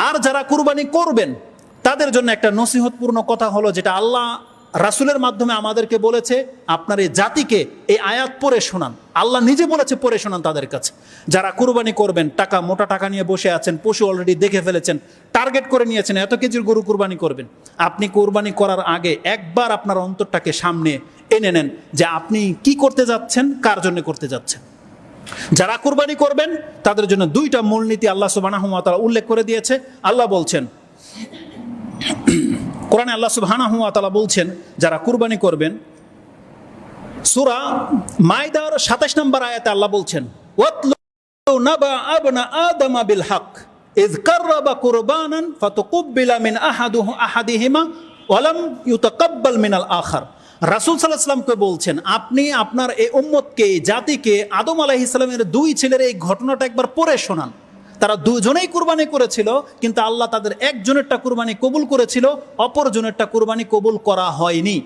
আর যারা কুরবানি করবেন তাদের জন্য একটা নসিহতপূর্ণ কথা হলো, যেটা আল্লাহ রাসূলের মাধ্যমে আমাদেরকে বলেছে, আপনার এই জাতিকে এই আয়াত পড়ে শোনান। আল্লাহ নিজে বলেছে পড়ে শোনান তাদের কাছে। যারা কুরবানি করবেন, টাকা মোটা টাকা নিয়ে বসে আছেন, পশু অলরেডি দেখে ফেলেছেন, টার্গেট করে নিয়েছেন এত কেজির গরু কুরবানি করবেন, আপনি কুরবানি করার আগে একবার আপনার অন্তরটাকে সামনে এনে নেন যে আপনি কি করতে যাচ্ছেন, কার জন্য করতে যাচ্ছেন। যারা কুরবানি করবেন তাদের জন্য দুইটা মূলনীতি আল্লাহ সুবহানাহু ওয়া তাআলা উল্লেখ করে দিয়েছে। আল্লাহ বলছেন, কোরআনে আল্লাহ সুবহানাহু ওয়া তাআলা বলছেন যারা কুরবানি করবেন, সূরা মায়দার ২৭ নম্বর আয়াতে আল্লাহ বলছেন, ওয়াতলু নাবা আবনা আদমা বিল হক ইয কাররাবা কুরবানান ফাতুকুব্বিলা মিন আহাদিহিমা ওয়া লাম ইউতাকাব্বাল মিনাল আখার। রাসূল সাল্লাল্লাহু আলাইহি ওয়াসাল্লামকে বলছেন, আপনি আপনার এই উম্মতকে, জাতিকে আদম আলাইহিস সালামের দুই ছেলের এই ঘটনাটা একবার পড়ে শোনান। তারা দুজনেই কুরবানি করেছিল, কিন্তু আল্লাহ তাদের একজনেরটা কুরবানি কবুল করেছিল, অপরজনেরটা কুরবানি কবুল করা হয়নি।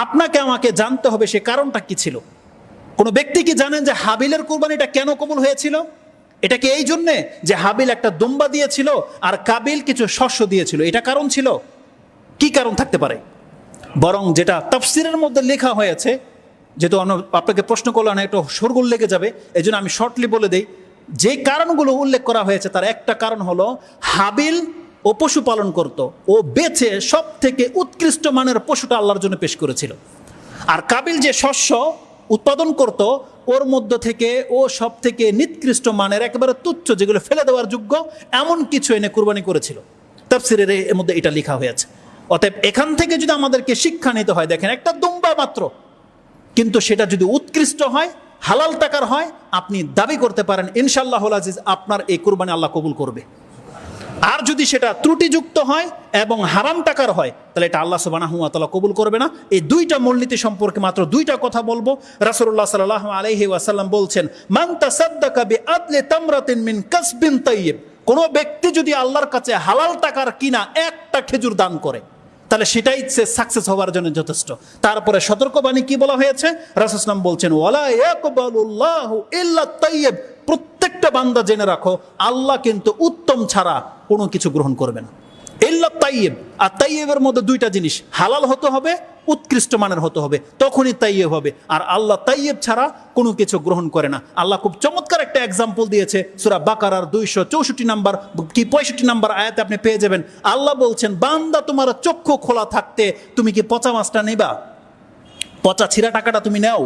আপনাকে আমাকে জানতে হবে সে কারণটা কি ছিল। কোনো ব্যক্তি কি জানেন যে হাবিলের কুরবানিটা কেন কবুল হয়েছিল? এটা কি এই জন্যে যে হাবিল একটা দুম্বা দিয়েছিল আর কাবিল কিছু শস্য দিয়েছিল, এটা কারণ ছিল? কি কারণ থাকতে পারে? বরং যেটা তাফসিরের মধ্যে লেখা হয়েছে, যেহেতু আপনাকে প্রশ্ন করলে অনেক একটু শোরগোল লেগে যাবে, এই জন্য আমি শর্টলি বলে দিই। যে কারণগুলো উল্লেখ করা হয়েছে তার একটা কারণ হলো, হাবিল ও পশুপালন করত, ও বেছে সব থেকে উৎকৃষ্ট মানের পশুটা আল্লাহর জন্য পেশ করেছিল। আর কাবিল যে শস্য উৎপাদন করত, ওর মধ্য থেকে ও সব থেকে নিকৃষ্ট মানের, একেবারে তুচ্ছ, যেগুলো ফেলে দেওয়ার যোগ্য এমন কিছু এনে কুরবানি করেছিল। তাফসিরের এর মধ্যে এটা লেখা হয়েছে। অতএব এখান থেকে যদি আমাদেরকে শিক্ষা নিতে হয়, দেখেন একটা দুম্বা মাত্র, কিন্তু সেটা যদি উৎকৃষ্ট হয়, হালাল টাকার হয়, আপনি দাবি করতে পারেন ইনশাআল্লাহুল আজিজ আপনার এই কুরবানি আল্লাহ কবুল করবে। আর যদি সেটা ত্রুটিযুক্ত হয় এবং হারাম টাকার হয়, তাহলে এটা আল্লাহ সুবহানাহু ওয়া তাআলা কবুল করবে না। এই দুইটা মূলনীতি সম্পর্কে মাত্র দুইটা কথা বলবো। রাসূলুল্লাহ সাল্লাল্লাহু আলাইহি ওয়াসাল্লাম বলছেন, মান তাসাদ্দাকা বিআদলি তামরাতিন মিন কাসবিন তাইয়্যিব, কোন ব্যক্তি যদি আল্লাহর কাছে হালাল টাকার কিনা একটা খেজুর দান করে, তাহলে সেটাই সাকসেস হওয়ার জন্য যথেষ্ট। তারপরে সতর্কবাণী কি বলা হয়েছে? রাসূল সাল্লাল্লাহু আলাইহি ওয়াসাল্লাম বলছেন, ওয়ালা ইয়াকবালুল্লাহু ইল্লা তাইয়্যিব, প্রত্যেকটা বান্দা জেনে রাখো আল্লাহ কিন্তু উত্তম ছাড়া কোনো কিছু গ্রহণ করবে না। ইল্লা তাইয়্যিব, আর তাইয়্যিবের মধ্যে দুইটা জিনিস, হালাল হতে হবে, উৎকৃষ্ট মানের হতে হবে, তখনই তাইয়্যিব হবে। আর আল্লাহ তাইয়্যিব ছাড়া কোনো কিছু গ্রহণ করে না। আল্লাহ খুব চমৎকার একটা এক্সাম্পল দিয়েছে সূরা বাকারার 264 নম্বর কি 65 নম্বর আয়াতে আপনি পেয়ে যাবেন। আল্লাহ বলছেন, বান্দা তোমার চক্ষু খোলা থাকতে তুমি কি পচা মাছটা নেবা? পচা ছিঁড়া টাকাটা তুমি নাও,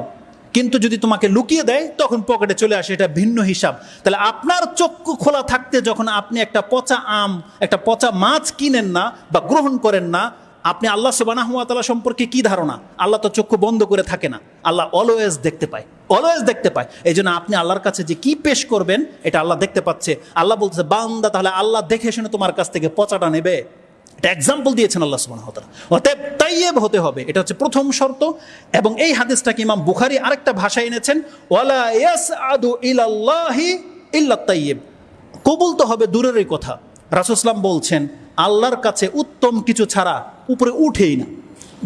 কিন্তু যদি তোমাকে লুকিয়ে দেয় তখন পকেটে চলে আসে, এটা ভিন্ন হিসাব। তাহলে আপনার চক্ষু খোলা থাকতে যখন আপনি একটা পচা আম, একটা পচা মাছ কিনেন না বা গ্রহণ করেন না, আপনি আল্লাহ সুবহানাহু ওয়া তাআলা সম্পর্কে কি ধারণা? আল্লাহ তো চক্ষু বন্ধ করে থাকে না, আল্লাহ অলওয়েজ দেখতে পায়, অলওয়েজ দেখতে পায়। এই জন্য আপনি আল্লাহর কাছে যে কি পেশ করবেন এটা আল্লাহ দেখতে পাচ্ছে। আল্লাহ বলতেছে, বান্দা তাহলে আল্লাহ দেখে শুনে তোমার কাছ থেকে পচাটা নেবে? এটা এক্সাম্পল দিয়েছেন আল্লাহ সুবহানাহু ওয়া তাআলা। অতএব তাইয়্যিব হতে হবে, এটা হচ্ছে প্রথম শর্ত। এবং এই হাদিসটাকে ইমাম বুখারী আরেকটা ভাষায় এনেছেন, ওয়ালা ইয়াসআদু ইলাল্লাহি ইল্লা তাইয়্যিব, কবুল তো হবে দূরেরই কথা। রাসূল সাল্লাল্লাহু আলাইহি ওয়াসাল্লাম বলছেন, আল্লাহর কাছে উত্তম কিছু ছাড়া উপরে উঠেই না,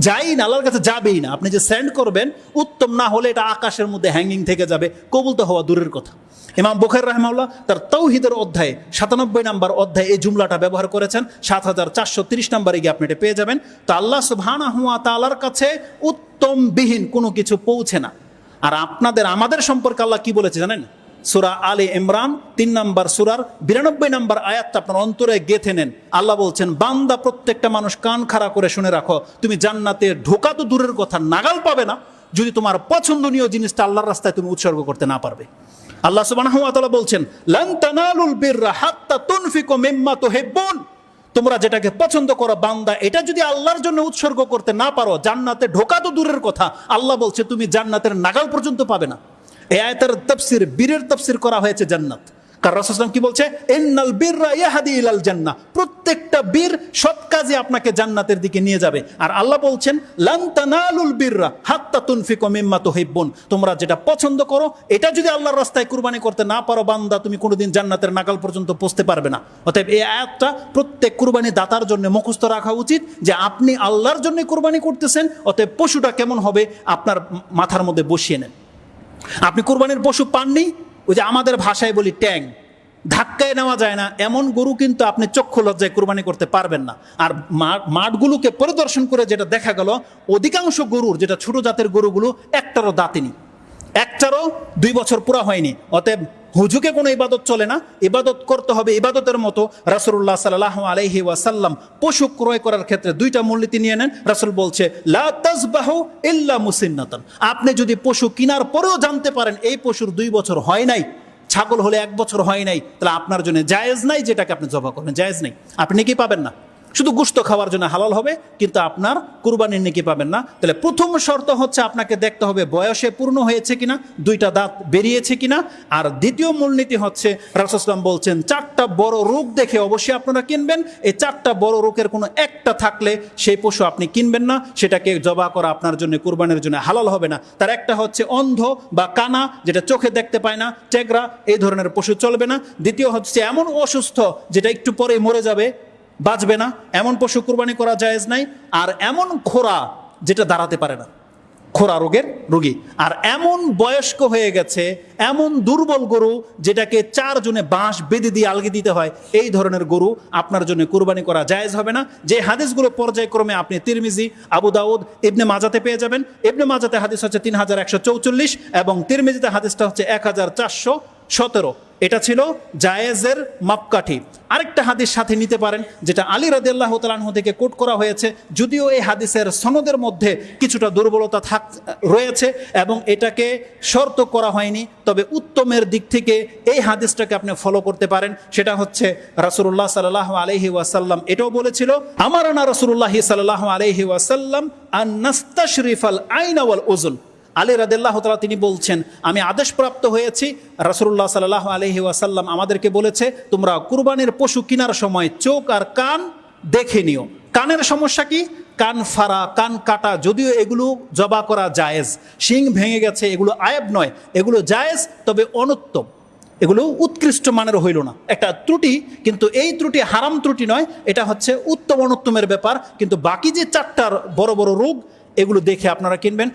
যাই না, আল্লাহর কাছে যাবেই না। আপনি যে সেন্ড করবেন, উত্তম না হলে এটা আকাশের মধ্যে হ্যাঙ্গিং থেকে যাবে, কবুল তো হওয়া দূরের কথা। ইমাম বুখারী রাহিমাহুল্লাহ তার তাওহীদের অধ্যায়ে 97 নম্বর অধ্যায়ে এই জুমলাটা ব্যবহার করেছেন। 7430 নম্বরে গিয়ে আপনি এটা পেয়ে যাবেন। তো আল্লাহ সুবহানাহু ওয়া তাআলার কাছে উত্তম বিহীন কোনো কিছু পৌঁছে না। আর আমাদের সম্পর্কে আল্লাহ কি বলেছে জানেন? সূরা আলে ইমরান 3 নম্বর সূরার 92 নম্বর আয়াতটা আপনার অন্তরে গেঁথে নেন। আল্লাহ বলছেন, বান্দা প্রত্যেকটা মানুষ কান খাড়া করে শুনে রাখো, তুমি জান্নাতে ঢোকা তো দূরের কথা, নাগাল পাবে না যদি তোমার পছন্দনীয় জিনিসটা আল্লাহর রাস্তায় তুমি উৎসর্গ করতে না পারবে। আল্লাহ সুবহানাহু ওয়া তাআলা বলছেন, লান তানালুল বিররা হাত্তা তুনফিকু মিম্মা তুহিব্বুন, তোমরা যেটাকে পছন্দ করো বান্দা, এটা যদি আল্লাহর জন্য উৎসর্গ করতে না পারো, জান্নাতে ঢোকা তো দূরের কথা, আল্লাহ বলছে তুমি জান্নাতের নাগাল পর্যন্ত পাবে না। এই আয়াতের তাফসীর, বীরের তাফসীর করা হয়েছে জান্নাত। কারণ রাসূল সাল্লাল্লাহু আলাইহি ওয়াসাল্লাম কি বলছে? ইন্নাল বিররা ইয়াহদি ইলাল জান্নাহ, প্রত্যেকটা বীর সৎ কাজে আপনাকে জান্নাতের দিকে নিয়ে যাবে। আর আল্লাহ বলছেন, লান তানালুল বিররা হাত্তা তুনফিকু মিম্মা তুহিব্বুন, তোমরা যেটা পছন্দ করো এটা যদি আল্লাহর রাস্তায় কুরবানি করতে না পারো বান্দা, তুমি কোনোদিন জান্নাতের নাগাল পর্যন্ত পৌঁছতে পারবে না। অতএব এই আয়াতটা প্রত্যেক কুরবানি দাতার জন্য মুখস্থ রাখা উচিত যে আপনি আল্লাহর জন্য কুরবানি করতেছেন, অতএব পশুটা কেমন হবে আপনার মাথার মধ্যে বসিয়ে নেন। আপনি কুরবানির পশু পাননি, ওই যে আমাদের ভাষায় বলি ট্যাং, ধাক্কায় নেওয়া যায় না এমন গরু কিন্তু আপনি চক্ষু লজ্জায় কুরবানি করতে পারবেন না। আর মাঠগুলোকে পরিদর্শন করে যেটা দেখা গেল, অধিকাংশ গরুর, যেটা ছোট জাতের গরুগুলো, একটারও দাঁতিনি, একটারও 2 বছর পুরা হয়নি। অতএব হুজুকে কোনো ইবাদত চলে না, ইবাদত করতে হবে ইবাদতের মতো। রাসূলুল্লাহ সাল্লাল্লাহু আলাইহি ওয়াসাল্লাম পশু ক্রয় করার ক্ষেত্রে 2টা মূলনীতি নিয়ে নেন। রাসূল বলছে, লা তাযবাহু ইল্লা মুসিন্নাতান। আপনি যদি পশু কেনার পরেও জানতে পারেন এই পশুর 2 বছর হয় নাই, ছাগল হলে 1 বছর হয় নাই, তাহলে আপনার জন্য জায়েজ নাই যেটাকে আপনি জবাহ করবেন, জায়েজ নেই, আপনি নেকি পাবেন না। শুধু গোশত খাওয়ার জন্য হালাল হবে, কিন্তু আপনার কুরবানির নেকি পাবেন না। তাহলে প্রথম শর্ত হচ্ছে আপনাকে দেখতে হবে বয়সে পূর্ণ হয়েছে কিনা, 2টা দাঁত বেরিয়েছে কিনা। আর দ্বিতীয় মূলনীতি হচ্ছে, রাসূল সাল্লাল্লাহু আলাইহি ওয়াসাল্লাম বলছেন 4টা বড় রোগ দেখে অবশ্যই আপনারা কিনবেন। এই 4টা বড় রোগের কোনো একটা থাকলে সেই পশু আপনি কিনবেন না, সেটাকে জবাহ করা আপনার জন্য কুরবানির জন্য হালাল হবে না। তার একটা হচ্ছে অন্ধ বা কানা, যেটা চোখে দেখতে পায় না, টেগরা, এই ধরনের পশু চলবে না। দ্বিতীয় হচ্ছে এমন অসুস্থ যেটা একটু পরে মরে যাবে, বাঁচবে না, এমন পশু কুরবানি করা জায়েজ নাই। আর এমন খোরা যেটা দাঁড়াতে পারে না, খোরা রোগের রোগী, আর এমন বয়স্ক হয়ে গেছে, এমন দুর্বল গরু যেটাকে 4 জনে বাঁশ বেঁধে দিয়ে আলগি দিতে হয়, এই ধরনের গরু আপনার জন্য কুরবানি করা জায়েজ হবে না। যে হাদিসগুলো পর্যায়ক্রমে আপনি তিরমিজি, আবু দাউদ, ইবনে মাজাতে পেয়ে যাবেন। ইবনে মাজাতে হাদিস হচ্ছে 3144 এবং তিরমিজিতে হাদিসটা হচ্ছে 1417। এটা ছিল জায়েজের মাপকাঠি। আরেকটা হাদিস সাথে নিতে পারেন, যেটা আলী রাদিয়াল্লাহু তাআলা আনহু থেকে কোট করা হয়েছে, যদিও এই হাদিসের সনদের মধ্যে কিছুটা দুর্বলতা রয়েছে এবং এটাকে শর্ত করা হয়নি, তবে উত্তমের দিক থেকে এই হাদিসটাকে আপনি ফলো করতে পারেন। সেটা হচ্ছে রাসূলুল্লাহ সাল্লাল্লাহু আলাইহি ওয়াসাল্লাম এটাও বলেছিল, আমারানা রাসূলুল্লাহ সাল্লাল্লাহু আলাইহি ওয়াসাল্লাম আন নাস্তাশরিফাল আইনা ওয়াল উযুন। আলী রাদিয়াল্লাহু তাআলা তিনি বলছেন, আমি আদেশপ্রাপ্ত হয়েছি, রাসূলুল্লাহ সাল্লাল্লাহু আলাইহি ওয়াসাল্লাম আমাদেরকে বলেছে, তোমরা কুরবানির পশু কেনার সময় চোখ আর কান দেখে নিও। কানের সমস্যা কি? কান ফাড়া, কান কাটা, যদিও এগুলো জবাহ করা জায়েজ, শিং ভেঙে গেছে, এগুলো আয়েব নয়, এগুলো জায়েজ, তবে অনুত্তম, এগুলো উৎকৃষ্ট মানের হইল না, একটা ত্রুটি। কিন্তু এই ত্রুটি হারাম ত্রুটি নয়, এটা হচ্ছে উত্তম অনুত্তমের ব্যাপার। কিন্তু বাকি যে 4টার বড় বড় রোগ, এগুলো দেখে আপনারা কিনবেন।